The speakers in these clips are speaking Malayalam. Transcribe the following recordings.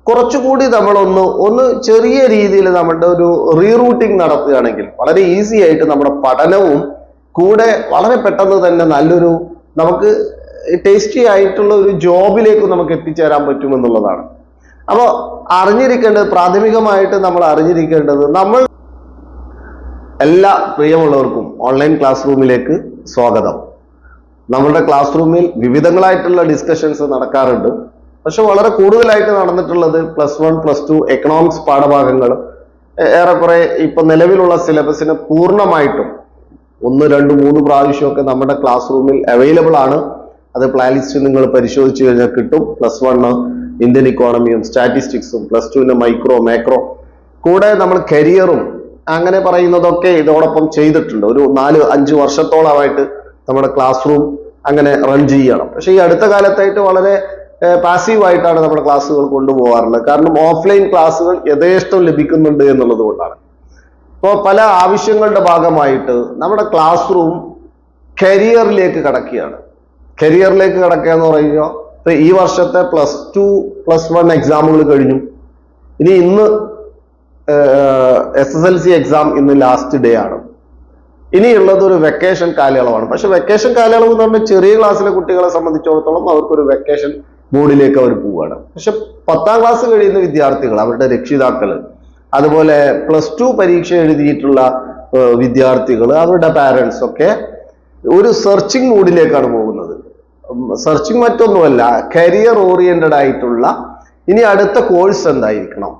കുറച്ചുകൂടി നമ്മളൊന്ന് ചെറിയ രീതിയിൽ നമ്മുടെ ഒരു റീറൂട്ടിംഗ് നടത്തുകയാണെങ്കിൽ വളരെ ഈസി ആയിട്ട് നമ്മുടെ പഠനവും കൂടെ വളരെ പെട്ടെന്ന് തന്നെ നല്ലൊരു നമുക്ക് ടേസ്റ്റി ആയിട്ടുള്ള ഒരു ജോബിലേക്ക് നമുക്ക് എത്തിച്ചേരാൻ പറ്റുമെന്നുള്ളതാണ്. അപ്പോൾ അറിഞ്ഞിരിക്കേണ്ടത്, പ്രാഥമികമായിട്ട് നമ്മൾ അറിഞ്ഞിരിക്കേണ്ടത്, നമ്മൾ എല്ലാ പ്രിയമുള്ളവർക്കും ഓൺലൈൻ ക്ലാസ് റൂമിലേക്ക് സ്വാഗതം. നമ്മളുടെ ക്ലാസ് റൂമിൽ വിവിധങ്ങളായിട്ടുള്ള ഡിസ്കഷൻസ് നടക്കാറുണ്ട്. പക്ഷെ വളരെ കൂടുതലായിട്ട് നടന്നിട്ടുള്ളത് +1 +2 എക്കണോമിക്സ് പാഠഭാഗങ്ങൾ ഏറെക്കുറെ ഇപ്പൊ നിലവിലുള്ള സിലബസിന് പൂർണ്ണമായിട്ടും 1, 2, 3 പ്രാവശ്യമൊക്കെ നമ്മുടെ ക്ലാസ് റൂമിൽ അവൈലബിൾ ആണ്. അത് പ്ലേലിസ്റ്റ് നിങ്ങൾ പരിശോധിച്ചു കഴിഞ്ഞാൽ കിട്ടും. +1 ഇന്ത്യൻ ഇക്കോണമിയും സ്റ്റാറ്റിസ്റ്റിക്സും, +2 മൈക്രോ മാക്രോ, കൂടെ നമ്മൾ കരിയറും അങ്ങനെ പറയുന്നതൊക്കെ ഇതോടൊപ്പം ചെയ്തിട്ടുണ്ട്. ഒരു 4-5 വർഷത്തോളമായിട്ട് നമ്മുടെ ക്ലാസ് റൂം അങ്ങനെ റൺ ചെയ്യണം. പക്ഷെ ഈ അടുത്ത കാലത്തായിട്ട് വളരെ പാസീവായിട്ടാണ് നമ്മുടെ ക്ലാസ്സുകൾ കൊണ്ടുപോകാറുള്ളത്. കാരണം ഓഫ്ലൈൻ ക്ലാസ്സുകൾ യഥേഷ്ടം ലഭിക്കുന്നുണ്ട് എന്നുള്ളത് കൊണ്ടാണ്. അപ്പോൾ പല ആവശ്യങ്ങളുടെ ഭാഗമായിട്ട് നമ്മുടെ ക്ലാസ് റൂം കരിയറിലേക്ക് കടക്കുകയാണ്. കരിയറിലേക്ക് കടക്കുക എന്ന് പറയുമ്പോൾ ഇപ്പൊ ഈ വർഷത്തെ +2 +1 എക്സാമുകൾ കഴിഞ്ഞു. ഇന്ന് SSLC എക്സാം ഇന്ന് ലാസ്റ്റ് ഡേ ആണ്. ഇനിയുള്ളത് ഒരു വെക്കേഷൻ കാലയളവാണ്. പക്ഷെ വെക്കേഷൻ കാലയളവ് എന്ന് പറഞ്ഞാൽ ചെറിയ ക്ലാസ്സിലെ കുട്ടികളെ സംബന്ധിച്ചിടത്തോളം അവർക്കൊരു വെക്കേഷൻ മൂഡിലേക്ക് അവർ പോവുകയാണ്. പക്ഷെ 10ാം ക്ലാസ് കഴിയുന്ന വിദ്യാർത്ഥികൾ, അവരുടെ രക്ഷിതാക്കള്, അതുപോലെ +2 പരീക്ഷ എഴുതിയിട്ടുള്ള വിദ്യാർത്ഥികൾ, അവരുടെ പാരൻസ് ഒക്കെ ഒരു സെർച്ചിങ് മൂഡിലേക്കാണ് പോകുന്നത്. സെർച്ചിങ് മറ്റൊന്നുമല്ല, കരിയർ ഓറിയന്റഡ് ആയിട്ടുള്ള ഇനി അടുത്ത കോഴ്സ് എന്തായിരിക്കണം,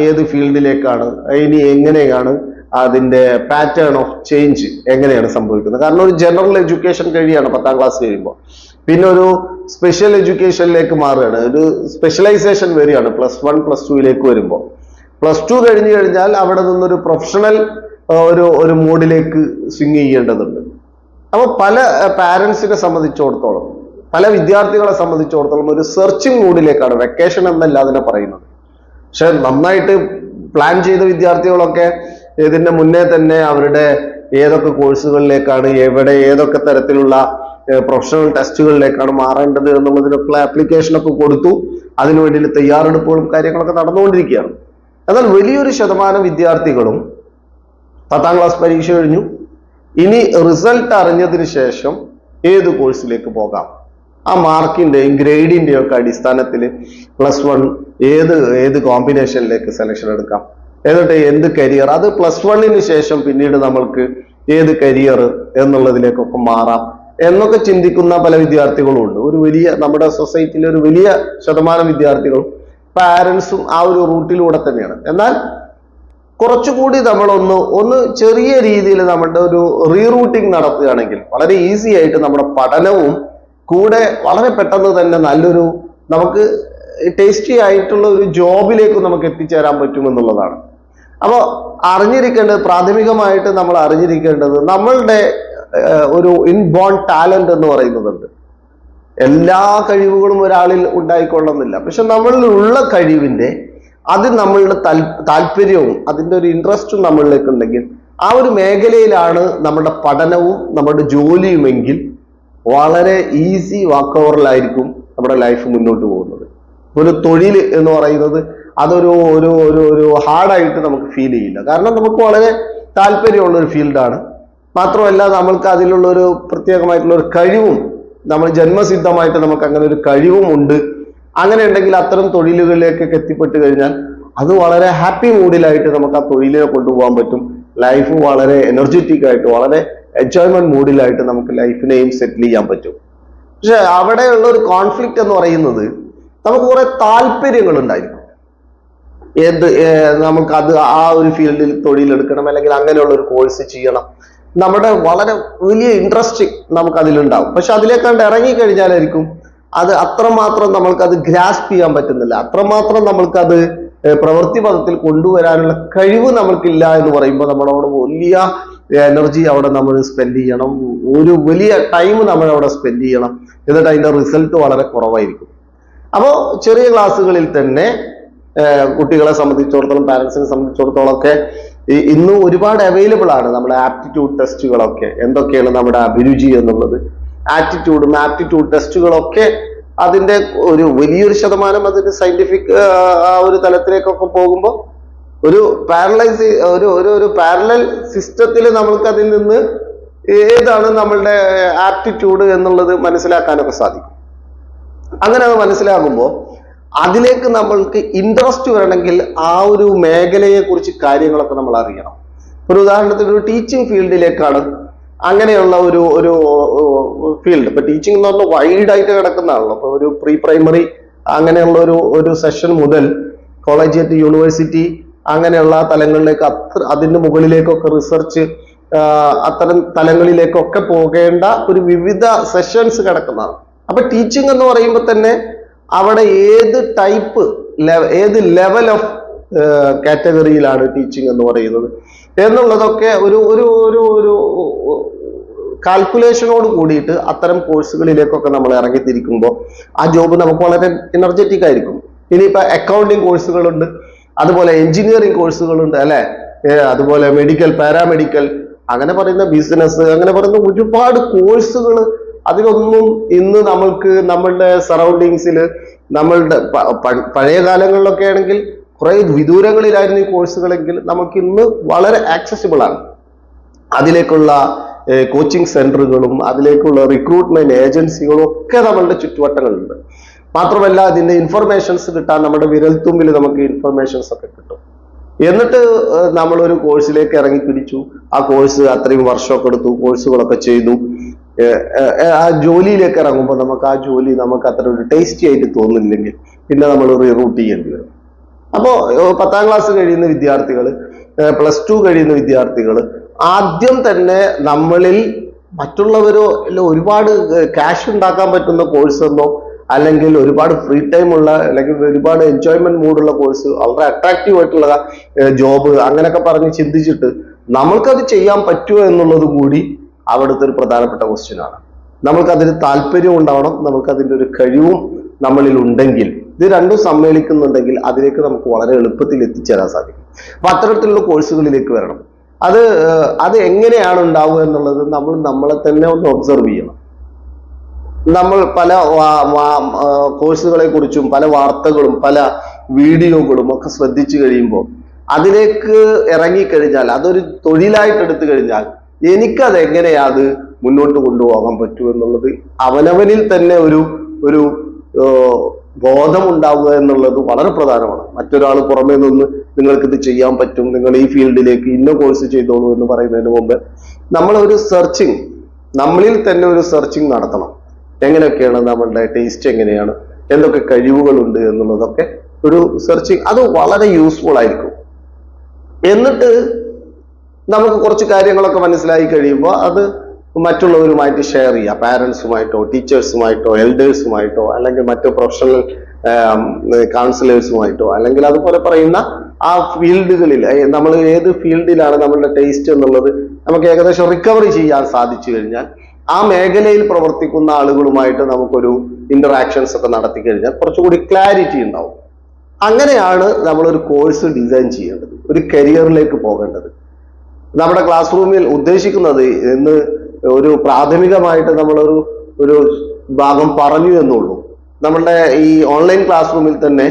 ഏത് ഫീൽഡിലേക്കാണ്, ഇനി എങ്ങനെയാണ് അതിന്റെ പാറ്റേൺ ഓഫ് ചേഞ്ച് എങ്ങനെയാണ് സംഭവിക്കുന്നത്. കാരണം ഒരു ജനറൽ എഡ്യൂക്കേഷൻ കഴിയാണ് 10ാം ക്ലാസ് കഴിയുമ്പോൾ, പിന്നെ ഒരു സ്പെഷ്യൽ എഡ്യൂക്കേഷനിലേക്ക് മാറുകയാണ്, ഒരു സ്പെഷ്യലൈസേഷൻ വരികയാണ് +1 +2ലേക്ക് വരുമ്പോൾ. +2 കഴിഞ്ഞു കഴിഞ്ഞാൽ അവിടെ നിന്നൊരു പ്രൊഫഷണൽ ഒരു മോഡിലേക്ക് സ്വിങ് ചെയ്യേണ്ടതുണ്ട്. അപ്പൊ പല പാരൻസിനെ സംബന്ധിച്ചിടത്തോളം, പല വിദ്യാർത്ഥികളെ സംബന്ധിച്ചിടത്തോളം ഒരു സെർച്ചിങ് മൂഡിലേക്കാണ്, വെക്കേഷൻ എന്നല്ല അതിനെ പറയുന്നത്. പക്ഷെ നന്നായിട്ട് പ്ലാൻ ചെയ്ത വിദ്യാർത്ഥികളൊക്കെ ഇതിന്റെ മുന്നേ തന്നെ അവരുടെ ഏതൊക്കെ കോഴ്സുകളിലേക്കാണ്, ഏതൊക്കെ തരത്തിലുള്ള പ്രൊഫഷണൽ ടെസ്റ്റുകളിലേക്കാണ് മാറേണ്ടത് എന്നുള്ളതിനൊക്കെ ആപ്ലിക്കേഷനൊക്കെ കൊടുത്തു. അതിനുവേണ്ടി തയ്യാറെടുപ്പുകളും കാര്യങ്ങളൊക്കെ നടന്നുകൊണ്ടിരിക്കുകയാണ്. എന്നാൽ വലിയൊരു ശതമാനം വിദ്യാർത്ഥികളും 10ാം ക്ലാസ് പരീക്ഷ കഴിഞ്ഞു, ഇനി റിസൾട്ട് അറിഞ്ഞതിന് ശേഷം ഏത് കോഴ്സിലേക്ക് പോകാം, ആ മാർക്കിന്റെയും ഗ്രേഡിന്റെയും ഒക്കെ അടിസ്ഥാനത്തിൽ +1 ഏത് കോമ്പിനേഷനിലേക്ക് സെലക്ഷൻ എടുക്കാം, എന്നിട്ട് എന്ത് കരിയർ, അത് +1ന് ശേഷം പിന്നീട് നമ്മൾക്ക് ഏത് കരിയർ എന്നുള്ളതിലേക്കൊക്കെ മാറാം എന്നൊക്കെ ചിന്തിക്കുന്ന പല വിദ്യാർത്ഥികളും ഉണ്ട്. നമ്മുടെ സൊസൈറ്റിയിലെ ഒരു വലിയ ശതമാനം വിദ്യാർത്ഥികളും പാരൻസും ആ ഒരു റൂട്ടിലൂടെ തന്നെയാണ്. എന്നാൽ കുറച്ചുകൂടി നമ്മളൊന്ന് ചെറിയ രീതിയിൽ നമ്മുടെ ഒരു റീറൂട്ടിംഗ് നടത്തുകയാണെങ്കിൽ വളരെ ഈസി ആയിട്ട് നമ്മുടെ പഠനവും കൂടെ വളരെ പെട്ടെന്ന് തന്നെ നല്ലൊരു നമുക്ക് ടേസ്റ്റി ആയിട്ടുള്ള ഒരു ജോബിലേക്ക് നമുക്ക് എത്തിച്ചേരാൻ പറ്റുമെന്നുള്ളതാണ്. അപ്പോൾ പ്രാഥമികമായിട്ട് നമ്മൾ അറിഞ്ഞിരിക്കേണ്ടത്, നമ്മളുടെ ഒരു ഇൻബോൺ ടാലന്റ് എന്ന് പറയുന്നതുണ്ട്. എല്ലാ കഴിവുകളും ഒരാളിൽ ഉണ്ടായിക്കൊള്ളുന്നില്ല. പക്ഷെ നമ്മളിലുള്ള കഴിവിന്റെ അത് നമ്മളുടെ താല്പര്യവും അതിൻ്റെ ഒരു ഇൻട്രസ്റ്റും നമ്മളിലേക്ക് ഉണ്ടെങ്കിൽ ആ ഒരു മേഖലയിലാണ് നമ്മുടെ പഠനവും നമ്മുടെ ജോലിയുമെങ്കിൽ വളരെ ഈസി വാക്ക് ഓവറിലായിരിക്കും നമ്മുടെ ലൈഫ് മുന്നോട്ട് പോകുന്നത്. ഒരു തൊഴിൽ എന്ന് പറയുന്നത് അതൊരു ഹാർഡായിട്ട് നമുക്ക് ഫീൽ ചെയ്യില്ല. കാരണം നമുക്ക് വളരെ താല്പര്യമുള്ള ഒരു ഫീൽഡാണ്. മാത്രമല്ല നമ്മൾക്ക് അതിലുള്ള ഒരു പ്രത്യേകമായിട്ടുള്ള ഒരു കഴിവും, നമ്മൾ ജന്മസിദ്ധമായിട്ട് നമുക്ക് അങ്ങനെ ഒരു കഴിവും ഉണ്ട്. അങ്ങനെ ഉണ്ടെങ്കിൽ അത്തരം തൊഴിലുകളിലേക്കൊക്കെ എത്തിപ്പെട്ട് കഴിഞ്ഞാൽ അത് വളരെ ഹാപ്പി മൂഡിലായിട്ട് നമുക്ക് ആ തൊഴിലിനെ കൊണ്ടുപോകാൻ പറ്റും. ലൈഫ് വളരെ എനർജറ്റിക് ആയിട്ട്, വളരെ എൻജോയ്മെന്റ് മൂഡിലായിട്ട് നമുക്ക് ലൈഫിനെയും സെറ്റിൽ ചെയ്യാൻ പറ്റും. പക്ഷെ അവിടെയുള്ള ഒരു കോൺഫ്ലിക്റ്റ് എന്ന് പറയുന്നത്, നമുക്ക് കുറെ താല്പര്യങ്ങൾ ഉണ്ടായിരിക്കും. നമുക്ക് ആ ഒരു ഫീൽഡിൽ തൊഴിലെടുക്കണം, അല്ലെങ്കിൽ അങ്ങനെയുള്ള ഒരു കോഴ്സ് ചെയ്യണം, നമ്മുടെ വളരെ വലിയ ഇൻട്രസ്റ്റ് നമുക്ക് അതിലുണ്ടാവും. പക്ഷെ അതിലേക്കാണ്ട് ഇറങ്ങിക്കഴിഞ്ഞാലായിരിക്കും അത് അത്രമാത്രം നമ്മൾക്കത് ഗ്രാസ്പ് ചെയ്യാൻ പറ്റുന്നില്ല, അത്രമാത്രം നമ്മൾക്കത് പ്രവൃത്തി പദത്തിൽ കൊണ്ടുവരാനുള്ള കഴിവ് നമ്മൾക്കില്ല എന്ന് പറയുമ്പോൾ നമ്മളവിടെ വലിയ എനർജി അവിടെ നമ്മൾ സ്പെൻഡ് ചെയ്യണം, ഒരു വലിയ ടൈം നമ്മൾ അവിടെ സ്പെൻഡ് ചെയ്യണം. എന്നിട്ട് അതിന്റെ റിസൾട്ട് വളരെ കുറവായിരിക്കും. അപ്പോൾ ചെറിയ ക്ലാസ്സുകളിൽ തന്നെ കുട്ടികളെ സംബന്ധിച്ചിടത്തോളം, പാരൻസിനെ സംബന്ധിച്ചിടത്തോളം ഒക്കെ ഇന്ന് ഒരുപാട് അവൈലബിൾ ആണ് നമ്മുടെ ആപ്റ്റിറ്റ്യൂഡ് ടെസ്റ്റുകളൊക്കെ. എന്തൊക്കെയാണ് നമ്മുടെ അഭിരുചി എന്നുള്ളത്, ആപ്റ്റിറ്റ്യൂഡ് ടെസ്റ്റുകളൊക്കെ അതിന്റെ ഒരു വലിയൊരു ശതമാനം അതിന്റെ സയന്റിഫിക് ആ ഒരു തലത്തിലേക്കൊക്കെ പോകുമ്പോൾ ഒരു പാരലൈസ് ഒരു പാരലൽ സിസ്റ്റത്തിൽ നമ്മൾക്ക് അതിൽ നിന്ന് ഏതാണ് നമ്മളുടെ ആപ്റ്റിറ്റ്യൂഡ് എന്നുള്ളത് മനസ്സിലാക്കാനൊക്കെ സാധിക്കും. അങ്ങനെ അത് മനസ്സിലാകുമ്പോൾ അതിലേക്ക് നമ്മൾക്ക് ഇൻട്രസ്റ്റ് വരണമെങ്കിൽ ആ ഒരു മേഖലയെ കുറിച്ച് കാര്യങ്ങളൊക്കെ നമ്മൾ അറിയണം. ഒരു ഉദാഹരണത്തിന് ഒരു ടീച്ചിങ് ഫീൽഡിലേക്കാണ് അങ്ങനെയുള്ള ഒരു ഫീൽഡ്. ഇപ്പൊ ടീച്ചിങ് എന്ന് പറഞ്ഞാൽ വൈഡായിട്ട് കിടക്കുന്നതാണല്ലോ. അപ്പൊ ഒരു പ്രീ പ്രൈമറി അങ്ങനെയുള്ള ഒരു സെഷൻ മുതൽ കോളേജിയറ്റ് യൂണിവേഴ്സിറ്റി അങ്ങനെയുള്ള തലങ്ങളിലേക്ക് അതിന്റെ മുകളിലേക്കൊക്കെ റിസർച്ച് അത്തരം തലങ്ങളിലേക്കൊക്കെ പോകേണ്ട ഒരു വിവിധ സെഷൻസ് കിടക്കുന്നതാണ്. അപ്പൊ ടീച്ചിങ് എന്ന് പറയുമ്പോൾ തന്നെ അവിടെ ഏത് ടൈപ്പ് ഏത് ലെവൽ ഓഫ് കാറ്റഗറിയിലാണ് ടീച്ചിങ് എന്ന് പറയുന്നത് എന്നുള്ളതൊക്കെ ഒരു ഒരു ഒരു ഒരു കാൽക്കുലേഷനോട് കൂടിയിട്ട് അത്തരം കോഴ്സുകളിലേക്കൊക്കെ നമ്മൾ ഇറങ്ങിത്തിരിക്കുമ്പോൾ ആ ജോബ് നമുക്ക് വളരെ എനർജറ്റിക് ആയിരിക്കും. ഇനിയിപ്പോ അക്കൗണ്ടിങ് കോഴ്സുകളുണ്ട്, അതുപോലെ എഞ്ചിനീയറിംഗ് കോഴ്സുകളുണ്ട് അല്ലെ, അതുപോലെ മെഡിക്കൽ, പാരാമെഡിക്കൽ, അങ്ങനെ പറയുന്ന ബിസിനസ്, അങ്ങനെ പറയുന്ന ഒരുപാട് കോഴ്സുകൾ. അതിലൊന്നും ഇന്ന് നമ്മൾക്ക് നമ്മളുടെ സറൗണ്ടിങ്സിൽ നമ്മളുടെ പഴയ കാലങ്ങളിലൊക്കെ ആണെങ്കിൽ കുറെ വിദൂരങ്ങളിലായിരുന്നു ഈ കോഴ്സുകളെങ്കിൽ നമുക്ക് ഇന്ന് വളരെ ആക്സസിബിൾ ആണ്. അതിലേക്കുള്ള കോച്ചിങ് സെന്ററുകളും അതിലേക്കുള്ള റിക്രൂട്ട്മെന്റ് ഏജൻസികളും ഒക്കെ നമ്മളുടെ ചുറ്റുവട്ടങ്ങളുണ്ട്. മാത്രമല്ല അതിന്റെ ഇൻഫർമേഷൻസ് കിട്ടാൻ നമ്മുടെ വിരൽത്തുമ്പിൽ നമുക്ക് ഇൻഫർമേഷൻസ് ഒക്കെ കിട്ടും. എന്നിട്ട് നമ്മളൊരു കോഴ്സിലേക്ക് ഇറങ്ങി പിടിച്ചു, ആ കോഴ്സ് അത്രയും വർഷമൊക്കെ എടുത്തു, കോഴ്സുകളൊക്കെ ചെയ്തു, ആ ജോലിയിലേക്ക് ഇറങ്ങുമ്പോൾ നമുക്ക് ആ ജോലി നമുക്ക് അത്ര ഒരു ടേസ്റ്റി ആയിട്ട് തോന്നില്ലെങ്കിൽ പിന്നെ നമ്മൾ റീറൂട്ട് ചെയ്യേണ്ടി വരും. അപ്പോൾ 10ാം ക്ലാസ് കഴിയുന്ന വിദ്യാർത്ഥികൾ, +2 കഴിയുന്ന വിദ്യാർത്ഥികൾ ആദ്യം തന്നെ നമ്മളിൽ മറ്റുള്ളവരോ അല്ല ഒരുപാട് ക്യാഷ് ഉണ്ടാക്കാൻ പറ്റുന്ന കോഴ്സ് എന്നോ അല്ലെങ്കിൽ ഒരുപാട് ഫ്രീ ടൈം ഉള്ള അല്ലെങ്കിൽ ഒരുപാട് എൻജോയ്മെന്റ് മൂഡുള്ള കോഴ്സ്, വളരെ അട്രാക്റ്റീവ് ആയിട്ടുള്ള ജോബ് അങ്ങനെയൊക്കെ പറഞ്ഞ് ചിന്തിച്ചിട്ട് നമ്മൾക്കത് ചെയ്യാൻ പറ്റുമോ എന്നുള്ളത് കൂടി അവിടുത്തെ ഒരു പ്രധാനപ്പെട്ട ക്വസ്റ്റ്യൻ ആണ്. നമ്മൾക്കതിന് താല്പര്യം ഉണ്ടാവണം, നമ്മൾക്കതിൻ്റെ ഒരു കഴിവും നമ്മളിൽ ഉണ്ടെങ്കിൽ, ഇത് രണ്ടും സമ്മേളിക്കുന്നുണ്ടെങ്കിൽ അതിലേക്ക് നമുക്ക് വളരെ എളുപ്പത്തിൽ എത്തിച്ചേരാൻ സാധിക്കും. അപ്പൊ അത്തരത്തിലുള്ള കോഴ്സുകളിലേക്ക് വരണം. അത് എങ്ങനെയാണ് ഉണ്ടാവുക എന്നുള്ളത് നമ്മൾ നമ്മളെ തന്നെ ഒന്ന് ഒബ്സർവ് ചെയ്യണം. നമ്മൾ പല കോഴ്സുകളെ കുറിച്ചും പല വാർത്തകളും പല വീഡിയോകളും ഒക്കെ ശ്രദ്ധിച്ചു കഴിയുമ്പോൾ അതിലേക്ക് ഇറങ്ങിക്കഴിഞ്ഞാൽ, അതൊരു തൊഴിലായിട്ട് എടുത്തു കഴിഞ്ഞാൽ എനിക്കത് എങ്ങനെയാ അത് മുന്നോട്ട് കൊണ്ടുപോകാൻ പറ്റൂ എന്നുള്ളത് അവനവനിൽ തന്നെ ഒരു ബോധം ഉണ്ടാവുക എന്നുള്ളത് വളരെ പ്രധാനമാണ്. മറ്റൊരാൾ പുറമേ നിന്ന് നിങ്ങൾക്കിത് ചെയ്യാൻ പറ്റും, നിങ്ങൾ ഈ ഫീൽഡിലേക്ക് ഇന്ന കോഴ്സ് ചെയ്തോളൂ എന്ന് പറയുന്നതിന് മുമ്പ് നമ്മൾ ഒരു സെർച്ചിങ്, നമ്മളിൽ തന്നെ ഒരു സെർച്ചിങ് നടത്തണം. എങ്ങനെയൊക്കെയാണ് നമ്മളുടെ ടേസ്റ്റ്, എങ്ങനെയാണ്, എന്തൊക്കെ കഴിവുകളുണ്ട് എന്നുള്ളതൊക്കെ ഒരു സെർച്ചിങ്, അത് വളരെ യൂസ്ഫുൾ ആയിരിക്കും. എന്നിട്ട് നമുക്ക് കുറച്ച് കാര്യങ്ങളൊക്കെ മനസ്സിലായി കഴിയുമ്പോൾ അത് മറ്റുള്ളവരുമായിട്ട് ഷെയർ ചെയ്യുക. പാരൻസുമായിട്ടോ ടീച്ചേഴ്സുമായിട്ടോ എൽഡേഴ്സുമായിട്ടോ അല്ലെങ്കിൽ മറ്റു പ്രൊഫഷണൽ കൗൺസിലേഴ്സുമായിട്ടോ അല്ലെങ്കിൽ അതുപോലെ പറയുന്ന ആ ഫീൽഡുകളിൽ നമ്മൾ ഏത് ഫീൽഡിലാണ് നമ്മളുടെ ടേസ്റ്റ് എന്നുള്ളത് നമുക്ക് ഏകദേശം റിക്കവറി ചെയ്യാൻ സാധിച്ചു കഴിഞ്ഞാൽ ആ മേഖലയിൽ പ്രവർത്തിക്കുന്ന ആളുകളുമായിട്ട് നമുക്കൊരു ഇന്ററാക്ഷൻസ് ഒക്കെ നടത്തി കഴിഞ്ഞാൽ കുറച്ചുകൂടി ക്ലാരിറ്റി ഉണ്ടാവും. അങ്ങനെയാണ് നമ്മളൊരു കോഴ്സ് ഡിസൈൻ ചെയ്യേണ്ടത്, ഒരു കരിയറിലേക്ക് പോകേണ്ടത്. നമ്മുടെ ക്ലാസ് റൂമിൽ ഉദ്ദേശിക്കുന്നത് എന്ന് ഒരു പ്രാഥമികമായിട്ട് ഒരു ഭാഗം പറഞ്ഞു എന്നുള്ളൂ. നമ്മളുടെ ഈ ഓൺലൈൻ ക്ലാസ് റൂമിൽ തന്നെ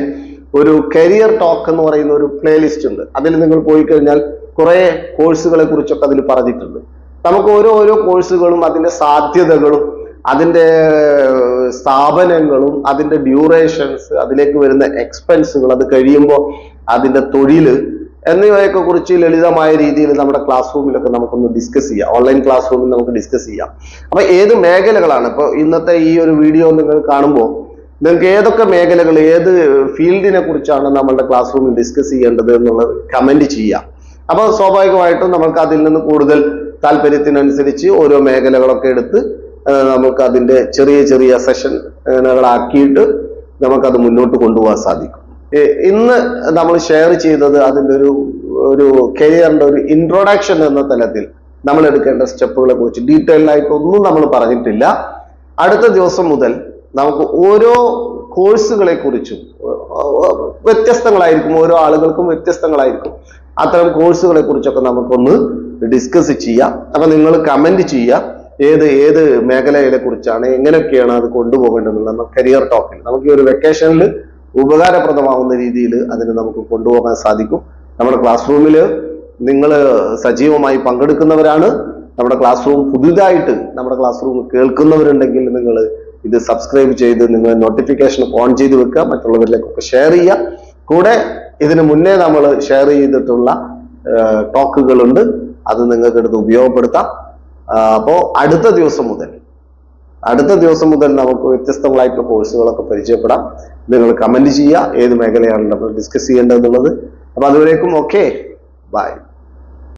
ഒരു കരിയർ ടോക്ക് എന്ന് പറയുന്ന ഒരു പ്ലേലിസ്റ്റ് ഉണ്ട്. അതിൽ നിങ്ങൾ പോയി കഴിഞ്ഞാൽ കുറെ കോഴ്സുകളെ കുറിച്ചൊക്കെ അതിൽ പറഞ്ഞിട്ടുണ്ട്. നമുക്ക് ഓരോ കോഴ്സുകളും അതിന്റെ സാധ്യതകളും അതിന്റെ സ്ഥാപനങ്ങളും അതിന്റെ ഡ്യൂറേഷൻസ്, അതിലേക്ക് വരുന്ന എക്സ്പെൻസുകൾ, അത് കഴിയുമ്പോൾ അതിന്റെ തൊഴില് എന്നിവയൊക്കെ കുറിച്ച് ലളിതമായ രീതിയിൽ നമ്മുടെ ക്ലാസ് റൂമിലൊക്കെ നമുക്കൊന്ന് ഡിസ്കസ് ചെയ്യാം. ഓൺലൈൻ ക്ലാസ് റൂമിൽ നമുക്ക് ഡിസ്കസ് ചെയ്യാം. അപ്പൊ ഏത് മേഖലകളാണ് ഇപ്പൊ ഇന്നത്തെ ഈ ഒരു വീഡിയോ നിങ്ങൾ കാണുമ്പോൾ നിങ്ങൾക്ക് ഏതൊക്കെ മേഖലകൾ, ഏത് ഫീൽഡിനെ കുറിച്ചാണ് നമ്മളുടെ ക്ലാസ് റൂമിൽ ഡിസ്കസ് ചെയ്യേണ്ടത് എന്നുള്ളത് കമന്റ് ചെയ്യാം. അപ്പൊ സ്വാഭാവികമായിട്ടും നമുക്ക് അതിൽ നിന്ന് കൂടുതൽ താല്പര്യത്തിനനുസരിച്ച് ഓരോ മേഖലകളൊക്കെ എടുത്ത് നമുക്ക് അതിന്റെ ചെറിയ ചെറിയ സെഷനുകളാക്കിയിട്ട് നമുക്കത് മുന്നോട്ട് കൊണ്ടുപോകാൻ സാധിക്കും. ഇന്ന് നമ്മൾ ഷെയർ ചെയ്തത് അതിൻ്റെ ഒരു കരിയറിന്റെ ഒരു ഇൻട്രൊഡക്ഷൻ എന്ന തലത്തിൽ നമ്മൾ എടുക്കേണ്ട സ്റ്റെപ്പുകളെ കുറിച്ച് ഡീറ്റെയിൽഡ് ആയിട്ടൊന്നും നമ്മൾ പറഞ്ഞിട്ടില്ല. അടുത്ത ദിവസം മുതൽ നമുക്ക് ഓരോ കോഴ്സുകളെ കുറിച്ചും വ്യത്യസ്തങ്ങളായിരിക്കും, ഓരോ ആളുകൾക്കും വ്യത്യസ്തങ്ങളായിരിക്കും. അത്തരം കോഴ്സുകളെ കുറിച്ചൊക്കെ നമുക്കൊന്ന് ഡിസ്കസ് ചെയ്യാം. അപ്പൊ നിങ്ങൾ കമന്റ് ചെയ്യുക, ഏത് മേഖലയെ കുറിച്ചാണ്, എങ്ങനെയൊക്കെയാണ് അത് കൊണ്ടുപോകേണ്ടതെന്നുള്ള കരിയർ ടോക്കിൽ നമുക്ക് ഈ ഒരു വെക്കേഷനിൽ ഉപകാരപ്രദമാവുന്ന രീതിയിൽ അതിന് നമുക്ക് കൊണ്ടുപോകാൻ സാധിക്കും. നമ്മുടെ ക്ലാസ് റൂമിൽ നിങ്ങൾ സജീവമായി പങ്കെടുക്കുന്നവരാണ്. നമ്മുടെ ക്ലാസ് റൂം പുതുതായിട്ട് നമ്മുടെ ക്ലാസ് റൂം കേൾക്കുന്നവരുണ്ടെങ്കിൽ നിങ്ങൾ ഇത് സബ്സ്ക്രൈബ് ചെയ്ത് നിങ്ങൾ നോട്ടിഫിക്കേഷൻ ഓൺ ചെയ്ത് വെക്കുക, മറ്റുള്ളവരിലേക്കൊക്കെ ഷെയർ ചെയ്യുക. കൂടെ ഇതിന് മുന്നേ നമ്മൾ ഷെയർ ചെയ്തിട്ടുള്ള ടോക്കുകളുണ്ട്, അത് നിങ്ങൾക്ക് എടുത്ത് ഉപയോഗപ്പെടുത്താം. അപ്പോൾ അടുത്ത ദിവസം മുതൽ നമുക്ക് വ്യത്യസ്തങ്ങളായിട്ടുള്ള കോഴ്സുകളൊക്കെ പരിചയപ്പെടാം. നിങ്ങൾ കമന്റ് ചെയ്യുക ഏത് മേഖലയാണ് നമ്മൾ ഡിസ്കസ് ചെയ്യേണ്ടതെന്നുള്ളത്. അപ്പൊ അതുവരേക്കും ഓക്കെ, ബൈ.